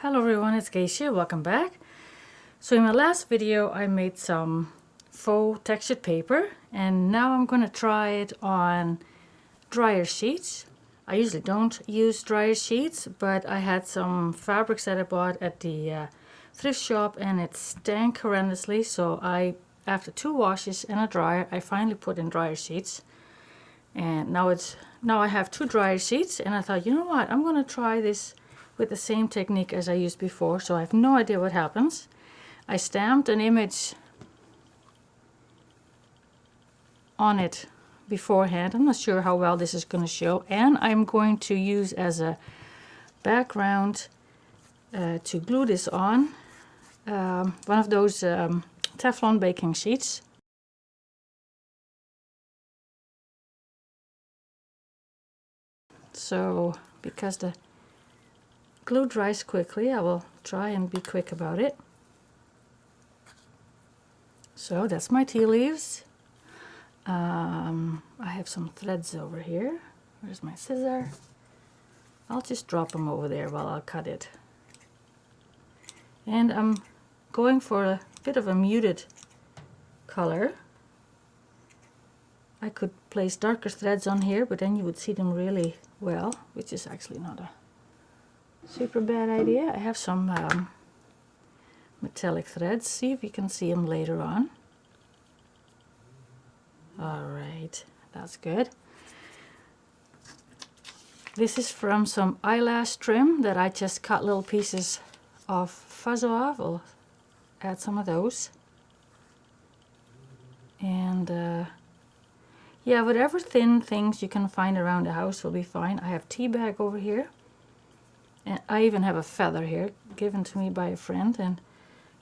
Hello everyone, it's Geisha. Welcome back. So in my last video I made some faux textured paper and now I'm going to try it on dryer sheets. I usually don't use dryer sheets, but I had some fabrics that I bought at the thrift shop and it stank horrendously, so after 2 washes and a dryer I finally put in dryer sheets. And now I have 2 dryer sheets and I thought, you know what, I'm going to try this with the same technique as I used before, so I have no idea what happens. I stamped an image on it beforehand. I'm not sure how well this is going to show, and I'm going to use as a background to glue this on one of those Teflon baking sheets. So because the glue dries quickly, I will try and be quick about it. So that's my tea leaves. I have some threads over here. Where's my scissor? I'll just drop them over there while I'll cut it. And I'm going for a bit of a muted color. I could place darker threads on here, but then you would see them really well, which is actually not a super bad idea. I have some metallic threads. See if you can see them later on. Alright, that's good. This is from some eyelash trim that I just cut little pieces of fuzz off. I'll add some of those. And yeah, whatever thin things you can find around the house will be fine. I have tea bag over here. And I even have a feather here given to me by a friend, and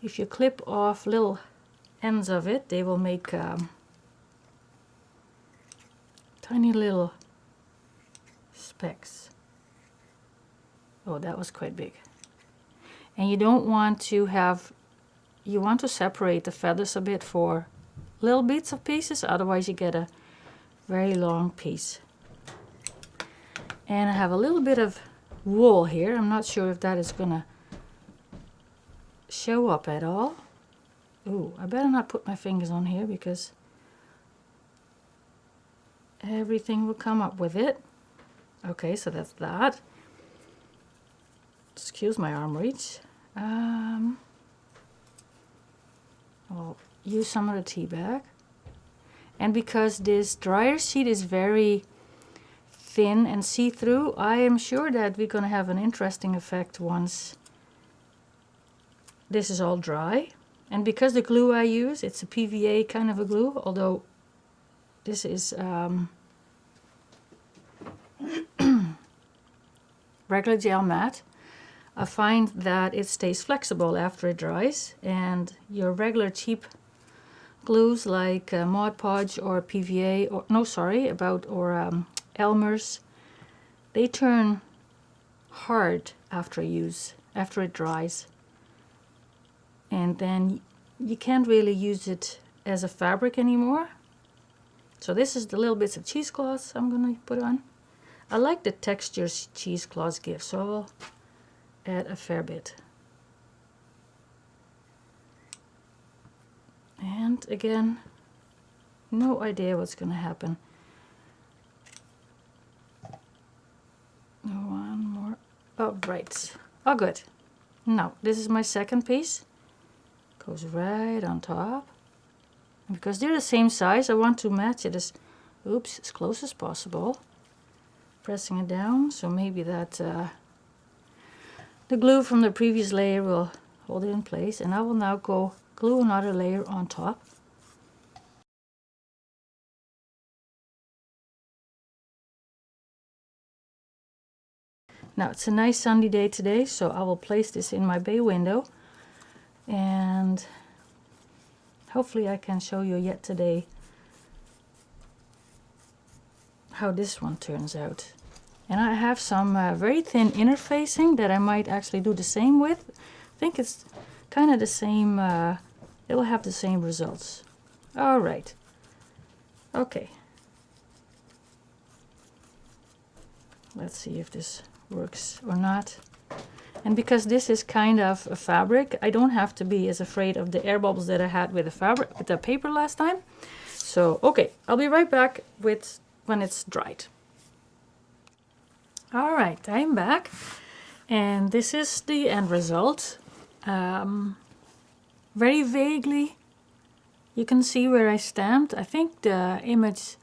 if you clip off little ends of it, they will make tiny little specks. Oh, that was quite big. And you don't want to have, you want to separate the feathers a bit for little bits of pieces, otherwise you get a very long piece. And I have a little bit of wool here. I'm not sure if that is gonna show up at all. Ooh, I better not put my fingers on here because everything will come up with it. Okay, so that's that. Excuse my arm reach. I'll use some of the tea bag. And because this dryer sheet is very thin and see-through, I am sure that we're going to have an interesting effect once this is all dry. And because the glue I use, it's a PVA kind of a glue, although this is regular gel matte, I find that it stays flexible after it dries, and your regular cheap glues like Mod Podge or PVA, or Elmer's, they turn hard after use, after it dries, and then you can't really use it as a fabric anymore. So this is the little bits of cheesecloths I'm going to put on. I like the textures cheesecloths give, so I'll add a fair bit. And again, no idea what's going to happen. One more. Oh, right. Oh, good. Now, this is my second piece. Goes right on top. And because they're the same size, I want to match it as close as possible. Pressing it down, so maybe that the glue from the previous layer will hold it in place. And I will now go glue another layer on top. Now it's a nice sunny day today, so I will place this in my bay window, and hopefully I can show you yet today how this one turns out. And I have some very thin interfacing that I might actually do the same with. I think it's kind of the same, it will have the same results. Alright, okay. Let's see if this works or not. And because this is kind of a fabric, I don't have to be as afraid of the air bubbles that I had with the fabric, with the paper last time. So, okay, I'll be right back with when it's dried. All right, I'm back, and this is the end result. Very vaguely, you can see where I stamped. I think the image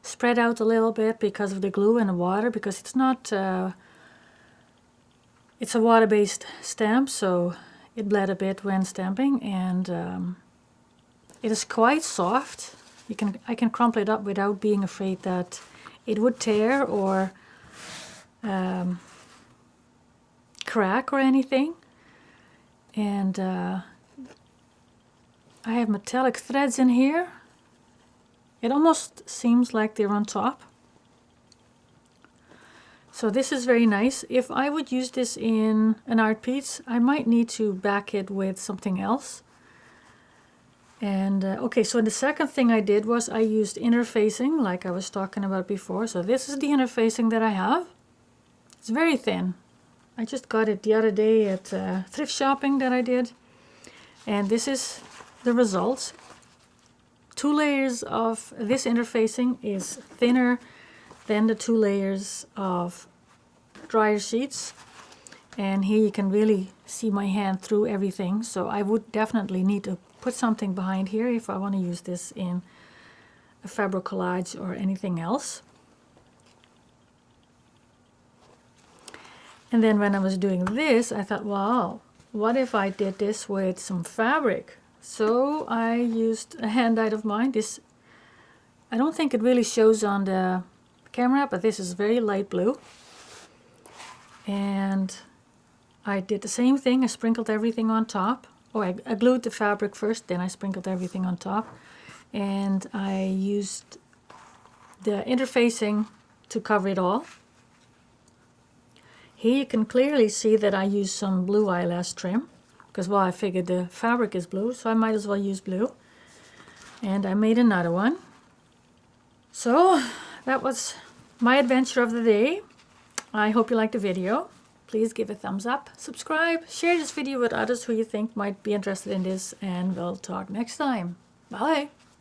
spread out a little bit because of the glue and the water, because it's not, it's a water-based stamp, so it bled a bit when stamping, and it is quite soft. I can crumple it up without being afraid that it would tear or crack or anything. And I have metallic threads in here. It almost seems like they're on top. So this is very nice. If I would use this in an art piece, I might need to back it with something else. And okay, so the second thing I did was I used interfacing, like I was talking about before. So this is the interfacing that I have. It's very thin. I just got it the other day at thrift shopping that I did. And this is the results. 2 layers of this interfacing is thinner than the 2 layers of dryer sheets. And here you can really see my hand through everything. So I would definitely need to put something behind here if I want to use this in a fabric collage or anything else. And then when I was doing this, I thought, wow, what if I did this with some fabric? So I used a hand dyed of mine. This, I don't think it really shows on the camera, but this is very light blue. And I did the same thing. I sprinkled everything on top. Oh, I glued the fabric first, then I sprinkled everything on top. And I used the interfacing to cover it all. Here you can clearly see that I used some blue eyelash trim, because, well, I figured the fabric is blue, so I might as well use blue. And I made another one. So that was my adventure of the day. I hope you liked the video. Please give a thumbs up, subscribe, share this video with others who you think might be interested in this, and we'll talk next time. Bye!